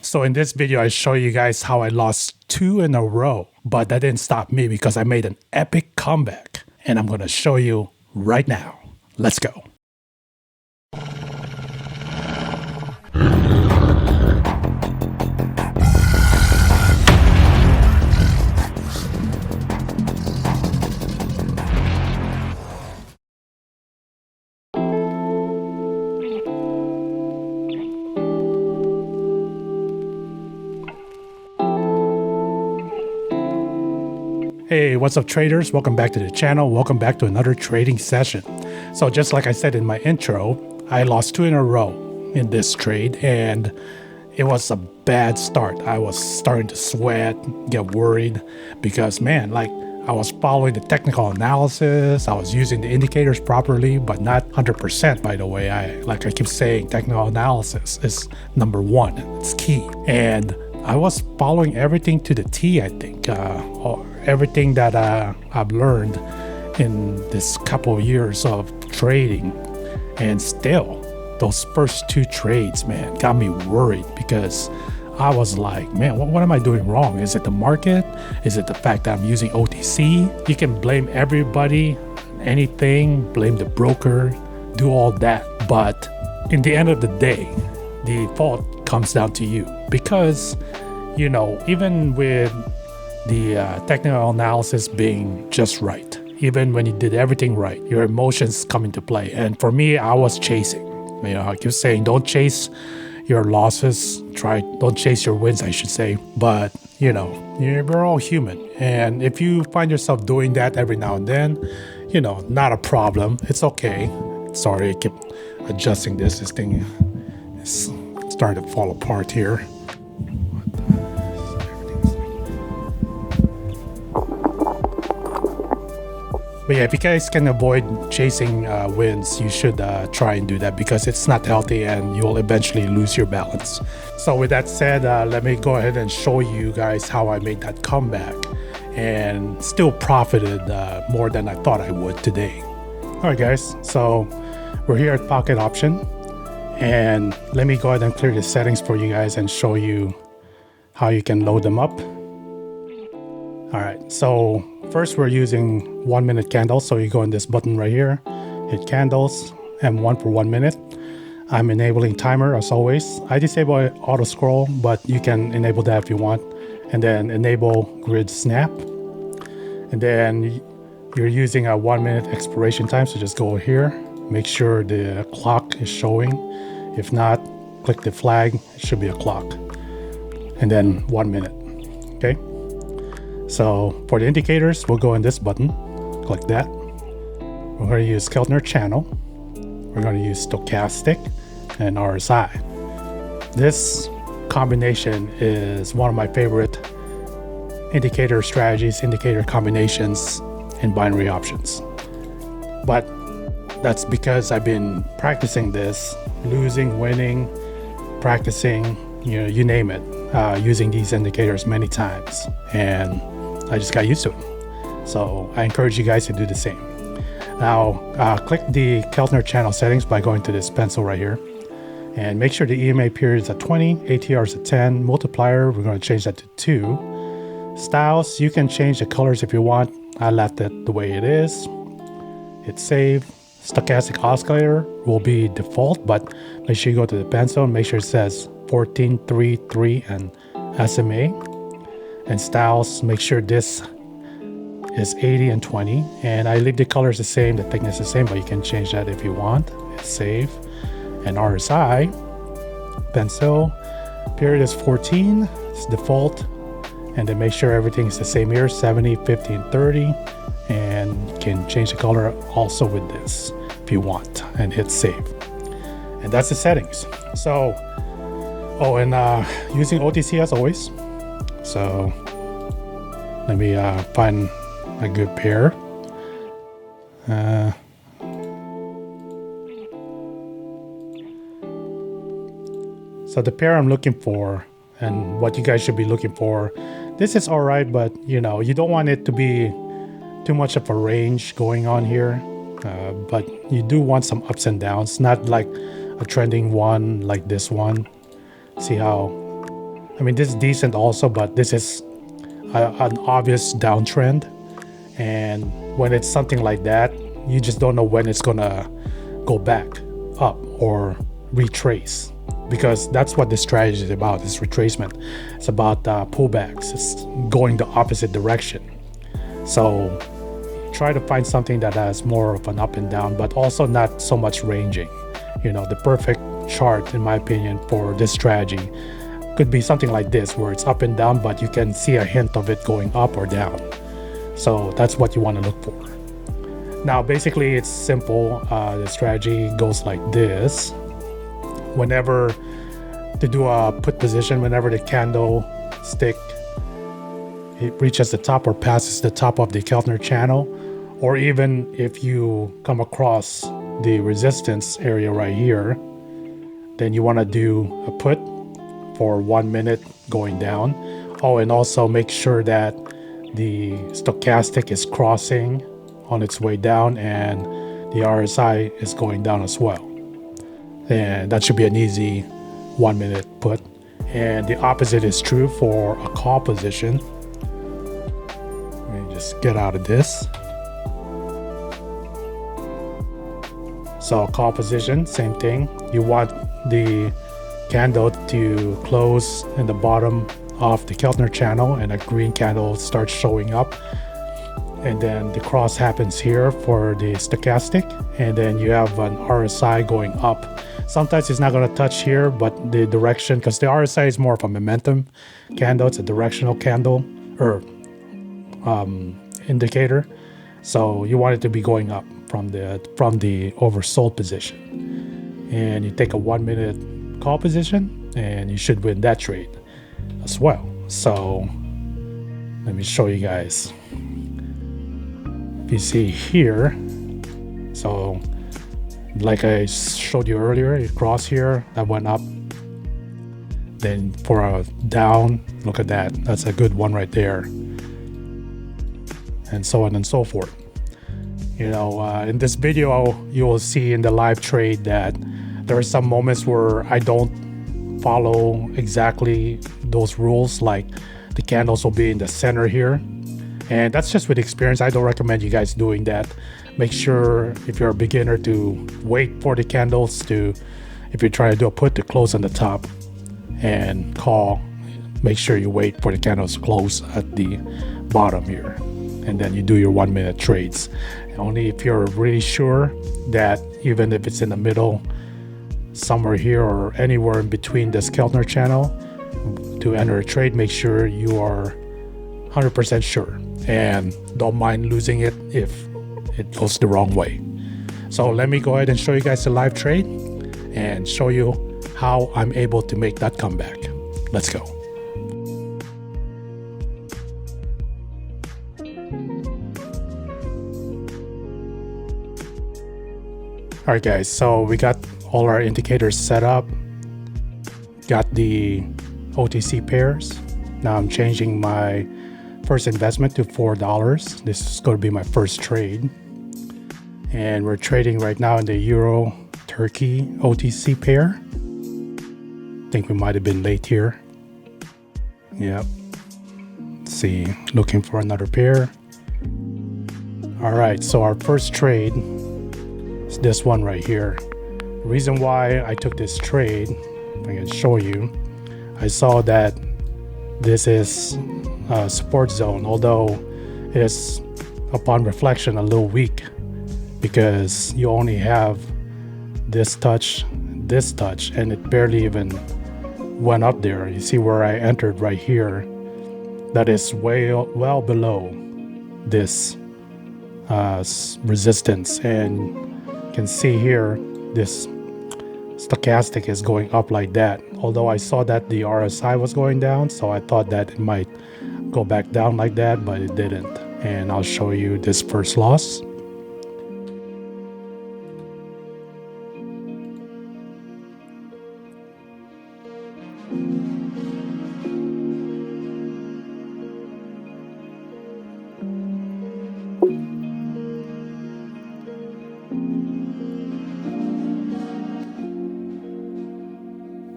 So in this video, I show you guys how I lost 2 in a row, but that didn't stop me because I made an epic comeback, and I'm going to show you right now. Let's go. Hey, what's up traders? Welcome back to the channel. Welcome back to another trading session. So just like I said in my intro, I lost 2 in a row in this trade and it was a bad start. I was starting to sweat, get worried because man, like I was following the technical analysis. I was using the indicators properly, but not 100% by the way. I keep saying, technical analysis is number 1. It's key. And I was following everything to the T, I think, or everything that I've learned in this couple of years of trading. And still, those first 2 trades, man, got me worried because I was like, man, what am I doing wrong? Is it the market? Is it the fact that I'm using OTC? You can blame everybody, anything, blame the broker, do all that. But in the end of the day, the fault comes down to you because, you know, even with the technical analysis being just right, even when you did everything right, your emotions come into play. And for me, I was chasing. You know, I keep saying, don't chase your losses. Don't chase your wins, I should say. But, you know, we're all human. And if you find yourself doing that every now and then, you know, not a problem. It's okay. Sorry, I keep adjusting this. This thing is starting to fall apart here. But yeah, if you guys can avoid chasing wins, you should try and do that because it's not healthy and you'll eventually lose your balance. So with that said, let me go ahead and show you guys how I made that comeback and still profited more than I thought I would today. All right, guys, so we're here at Pocket Option. And let me go ahead and clear the settings for you guys and show you how you can load them up. All right, so first we're using 1 minute candles. So you go in this button right here, hit candles, M1 for 1 minute. I'm enabling timer as always. I disable auto scroll, but you can enable that if you want. And then enable grid snap. And then you're using a 1 minute expiration time. So just go here, make sure the clock is showing. If not, click the flag, it should be a clock. And then 1 minute, okay? So for the indicators, we'll go in this button, click that. We're going to use Keltner channel. We're going to use stochastic and RSI. This combination is one of my favorite indicator strategies, indicator combinations in binary options. But that's because I've been practicing this, losing, winning, practicing, you know, you name it, using these indicators many times. And I just got used to it. So I encourage you guys to do the same. Now, click the Keltner channel settings by going to this pencil right here. And make sure the EMA period is at 20, ATR is at 10, multiplier, we're going to change that to 2. Styles, you can change the colors if you want. I left it the way it is. Hit save. Stochastic oscillator will be default, but make sure you go to the pencil and make sure it says 14, 3, 3, and SMA. And styles, make sure this is 80 and 20. And I leave the colors the same, the thickness the same, but you can change that if you want. Hit save. And RSI, pencil, period is 14, it's default. And then make sure everything is the same here, 70, 50, and 30. And you can change the color also with this if you want, and hit save. And that's the settings. So, oh, and using OTC as always. So let me find a good pair. So the pair I'm looking for and what you guys should be looking for, this is all right, but you know, you don't want it to be too much of a range going on here. But you do want some ups and downs, not like a trending one like this one. See how I mean, this is decent also, but this is an obvious downtrend. And when it's something like that, you just don't know when it's gonna go back up or retrace, because that's what this strategy is about. This retracement, it's about pullbacks. It's going the opposite direction. So try to find something that has more of an up and down, but also not so much ranging. You know, the perfect chart, in my opinion, for this strategy could be something like this, where it's up and down, but you can see a hint of it going up or down. So that's what you want to look for. Now, basically, it's simple. The strategy goes like this. Whenever to do a put position, whenever the candlestick it reaches the top or passes the top of the Keltner channel, or even if you come across the resistance area right here, then you want to do a put for 1 minute going down. Oh, and also make sure that the stochastic is crossing on its way down and the RSI is going down as well. And that should be an easy 1 minute put. And the opposite is true for a call position. Let me just get out of this. So call position, same thing. You want the candle to close in the bottom of the Keltner channel and a green candle starts showing up. And then the cross happens here for the stochastic, and then you have an RSI going up. Sometimes it's not going to touch here, but the direction, because the RSI is more of a momentum candle, it's a directional candle or indicator. So you want it to be going up from the oversold position. And you take a 1 minute call position and you should win that trade as well. So let me show you guys. If you see here, so like I showed you earlier, it crossed here, that went up. Then for a down, look at that. That's a good one right there. And so on and so forth. You know, in this video, you will see in the live trade that there are some moments where I don't follow exactly those rules, like the candles will be in the center here. And that's just with experience. I don't recommend you guys doing that. Make sure, if you're a beginner, to wait for the candles to, if you're trying to do a put, to close on the top, and call, make sure you wait for the candles to close at the bottom here. And then you do your 1 minute trades. Only if you're really sure that even if it's in the middle, somewhere here or anywhere in between this Keltner channel, to enter a trade, make sure you are 100% sure and don't mind losing it if it goes the wrong way. So let me go ahead and show you guys the live trade and show you how I'm able to make that comeback. Let's go. All right, guys, so we got all our indicators set up, got the OTC pairs. Now I'm changing my first investment to $4. This is going to be my first trade. And we're trading right now in the Euro Turkey OTC pair. I think we might have been late here. Yep. Let's see, looking for another pair. All right, so our first trade is this one right here. The reason why I took this trade, if I can show you, I saw that this is a support zone, although it is, upon reflection, a little weak because you only have this touch, and it barely even went up there. You see where I entered right here, that is well below this resistance, and you can see here this stochastic is going up like that. Although I saw that the RSI was going down, so I thought that it might go back down like that, but it didn't. And I'll show you this first loss.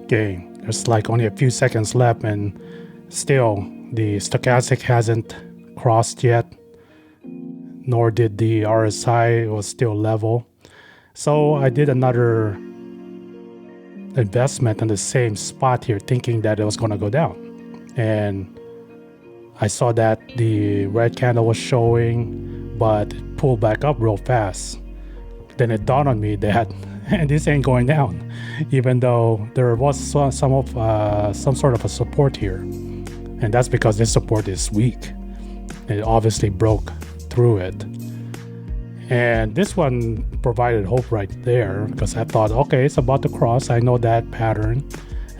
Okay, There's like only a few seconds left, and still the stochastic hasn't crossed yet, nor did the RSI. It was still level. So I did another investment in the same spot here, thinking that it was going to go down. And I saw that the red candle was showing, but it pulled back up real fast. Then it dawned on me that this ain't going down, even though there was some sort of a support here. And that's because this support is weak. It obviously broke through it. And this one provided hope right there, because I thought, okay, it's about to cross. I know that pattern.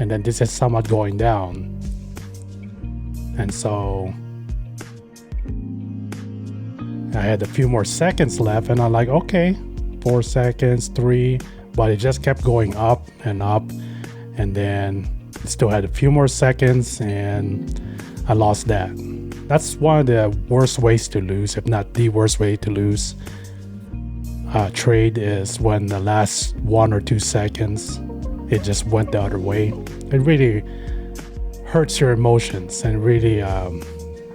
And then this is somewhat going down. And so I had a few more seconds left, and I'm like, okay, 4 seconds, 3, but it just kept going up, and then it still had a few more seconds, and I lost that. That's one of the worst ways to lose, if not the worst way to lose trade, is when the last 1 or 2 seconds it just went the other way. It really hurts your emotions and really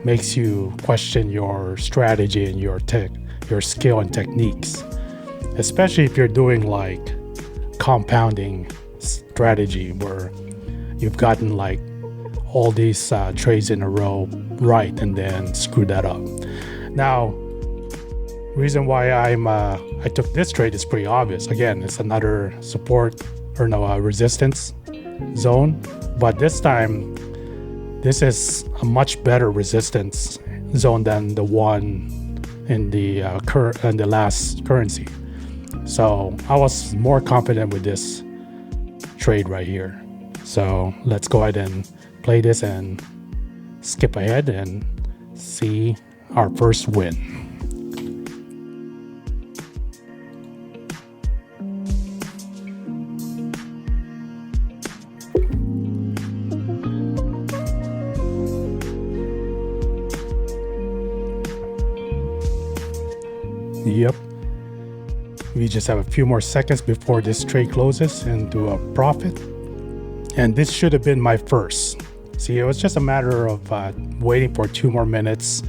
makes you question your strategy and your skill and techniques, especially if you're doing like compounding strategy where you've gotten like all these trades in a row right and then screw that up. Now, reason why I took this trade is pretty obvious. Again, it's another support or resistance zone, but this time this is a much better resistance zone than the one in the last currency. So I was more confident with this trade right here. So let's go ahead and play this and skip ahead and see our first win. Yep. We just have a few more seconds before this trade closes into a profit. And this should have been my first. See, it was just a matter of waiting for 2 more minutes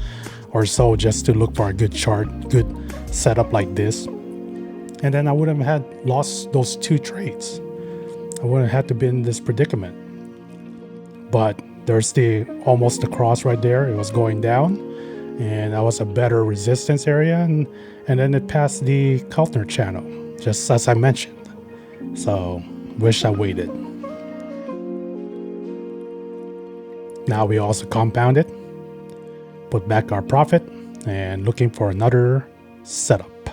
or so just to look for a good chart, good setup like this. And then I wouldn't have lost those 2 trades. I wouldn't have had to be in this predicament. But there's almost the cross right there. It was going down, and that was a better resistance area. And then it passed the Keltner channel, just as I mentioned. So, wish I waited. Now we also compounded, put back our profit, and looking for another setup.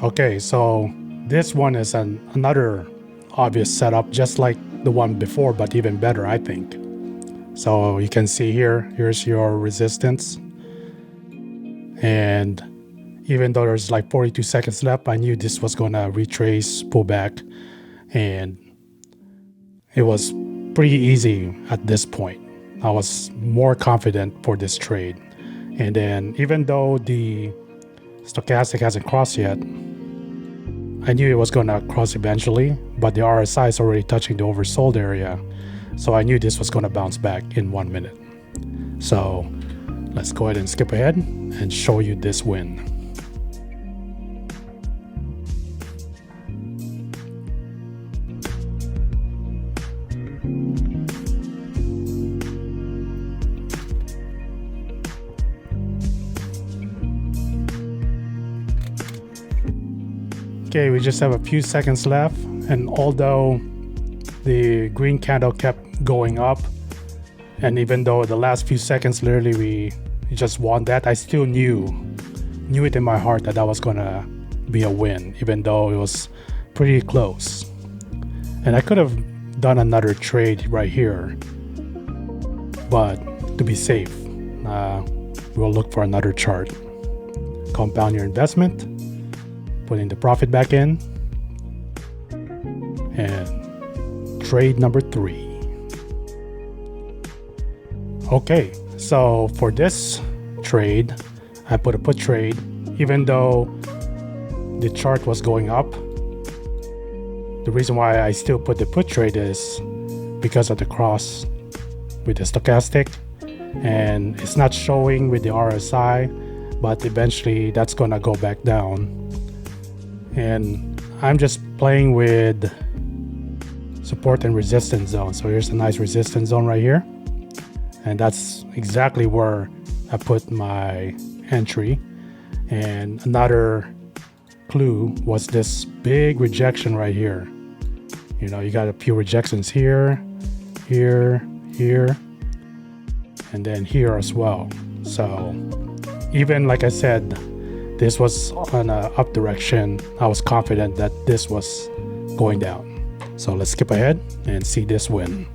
Okay, so this one is another obvious setup, just like the one before, but even better, I think. So you can see here's your resistance. And even though there's like 42 seconds left, I knew this was gonna retrace, pull back, and it was pretty easy at this point. I was more confident for this trade. And then even though the stochastic hasn't crossed yet, I knew it was gonna cross eventually, but the RSI is already touching the oversold area. So I knew this was gonna bounce back in 1 minute. So let's go ahead and skip ahead and show you this win. Okay, we just have a few seconds left, and although the green candle kept going up, and even though the last few seconds literally we just won that, I still knew it in my heart that was gonna be a win, even though it was pretty close. And I could have done another trade right here, but to be safe, we'll look for another chart. Compound your investment, putting the profit back in, and trade number 3. Okay, so for this trade, I put a put trade, even though the chart was going up. The reason why I still put the put trade is because of the cross with the stochastic, and it's not showing with the RSI, but eventually that's gonna go back down. And I'm just playing with support and resistance zone. So here's a nice resistance zone right here, and that's exactly where I put my entry. And another clue was this big rejection right here. You know, you got a few rejections here, here, here, and then here as well. So even like I said, this was on a up direction, I was confident that this was going down. So let's skip ahead and see this win.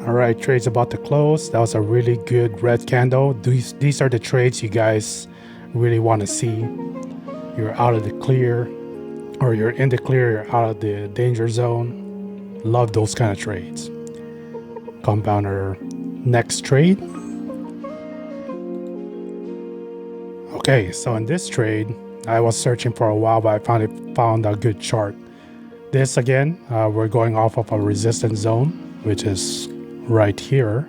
All right, trade's about to close. That was a really good red candle. These are the trades you guys really want to see. You're out of the clear, or you're in the clear, you're out of the danger zone. Love those kind of trades. Compounder next trade. Okay, so in this trade, I was searching for a while, but I found a good chart. This again, we're going off of a resistance zone, which is right here.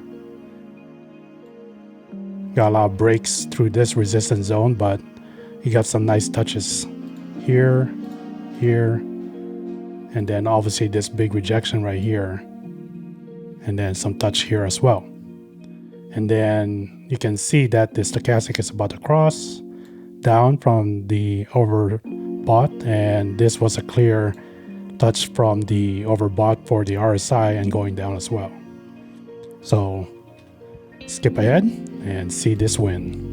Got a lot of breaks through this resistance zone, but you got some nice touches here, here, and then obviously this big rejection right here, and then some touch here as well. And then you can see that the stochastic is about to cross down from the overbought, and this was a clear touch from the overbought for the RSI and going down as well. So skip ahead and see this win.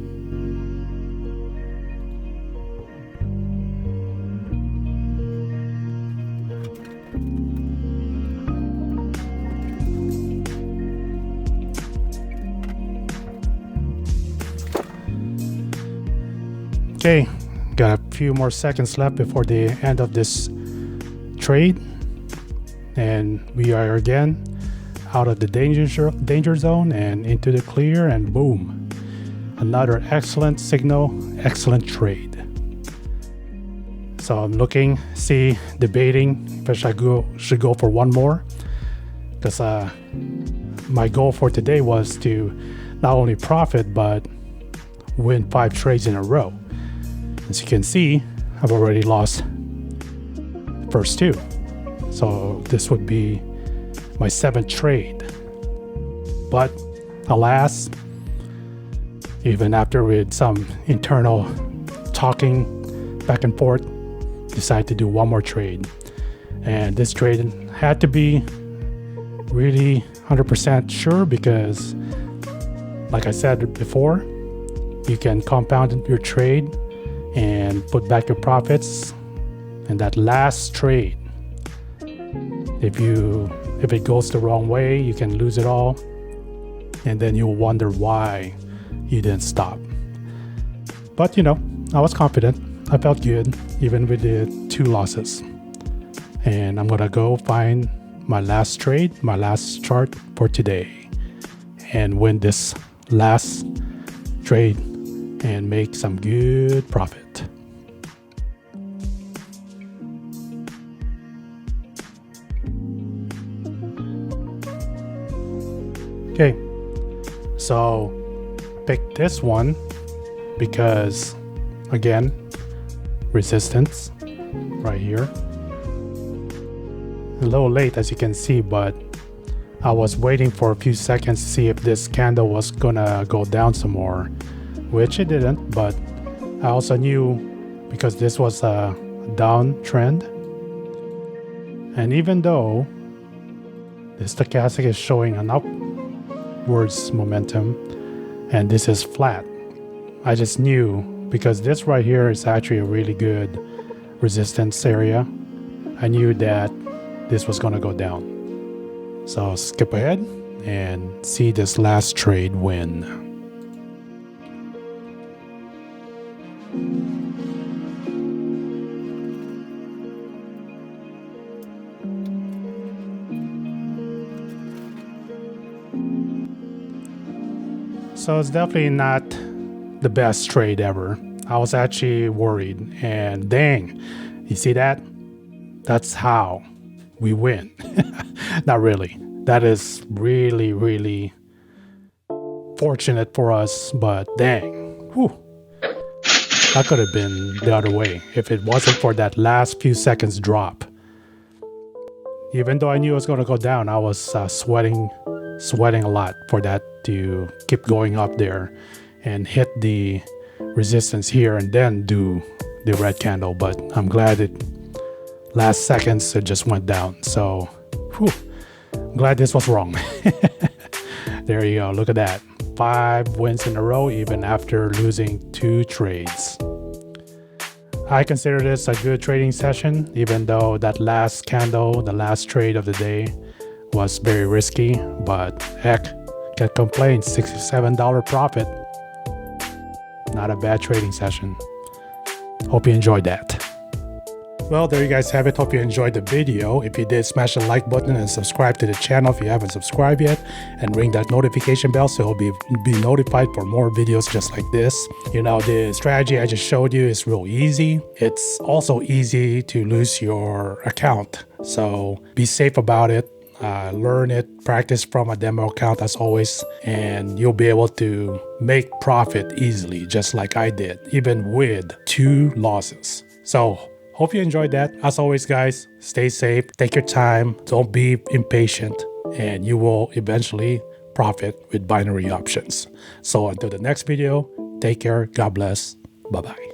Okay, got a few more seconds left before the end of this trade, and we are again out of the danger zone and into the clear, and boom, another excellent signal, excellent trade. So I'm debating if I should go for one more, because my goal for today was to not only profit but win 5 trades in a row. As you can see, I've already lost the first 2, so this would be my 7th trade. But alas, even after with some internal talking back and forth, decided to do one more trade. And this trade had to be really 100% sure, because like I said before, you can compound your trade and put back your profits. And that last trade, if it goes the wrong way, you can lose it all, and then you'll wonder why you didn't stop. But you know, I was confident. I felt good even with the 2 losses. And I'm gonna go find my last trade, my last chart for today, and win this last trade and make some good profit. Okay, so pick this one because, again, resistance right here. A little late, as you can see, but I was waiting for a few seconds to see if this candle was gonna go down some more, which it didn't. But I also knew, because this was a downtrend, and even though the stochastic is showing an upwards momentum and this is flat, I just knew, because this right here is actually a really good resistance area, I knew that this was gonna go down. So skip ahead and see this last trade win. So it's definitely not the best trade ever. I was actually worried, and dang, you see that? That's how we win. Not really. That is really, really fortunate for us, but dang, whew, that could have been the other way if it wasn't for that last few seconds drop. Even though I knew it was going to go down, I was sweating a lot for that to keep going up there and hit the resistance here and then do the red candle. But I'm glad it last seconds it just went down. So whew, I'm glad this was wrong. There you go. Look at that. 5 wins in a row even after losing 2 trades. I consider this a good trading session, even though that last candle, the last trade of the day, was very risky, but heck, can't complain. $67 profit. Not a bad trading session. Hope you enjoyed that. Well, there you guys have it. Hope you enjoyed the video. If you did, smash the like button and subscribe to the channel if you haven't subscribed yet, and ring that notification bell so you'll be notified for more videos just like this. You know, the strategy I just showed you is real easy. It's also easy to lose your account, so be safe about it. Learn it, practice from a demo account as always, and you'll be able to make profit easily, just like I did, even with 2 losses. So hope you enjoyed that. As always, guys, stay safe, take your time, don't be impatient, and you will eventually profit with binary options. So until the next video, take care, God bless, bye-bye.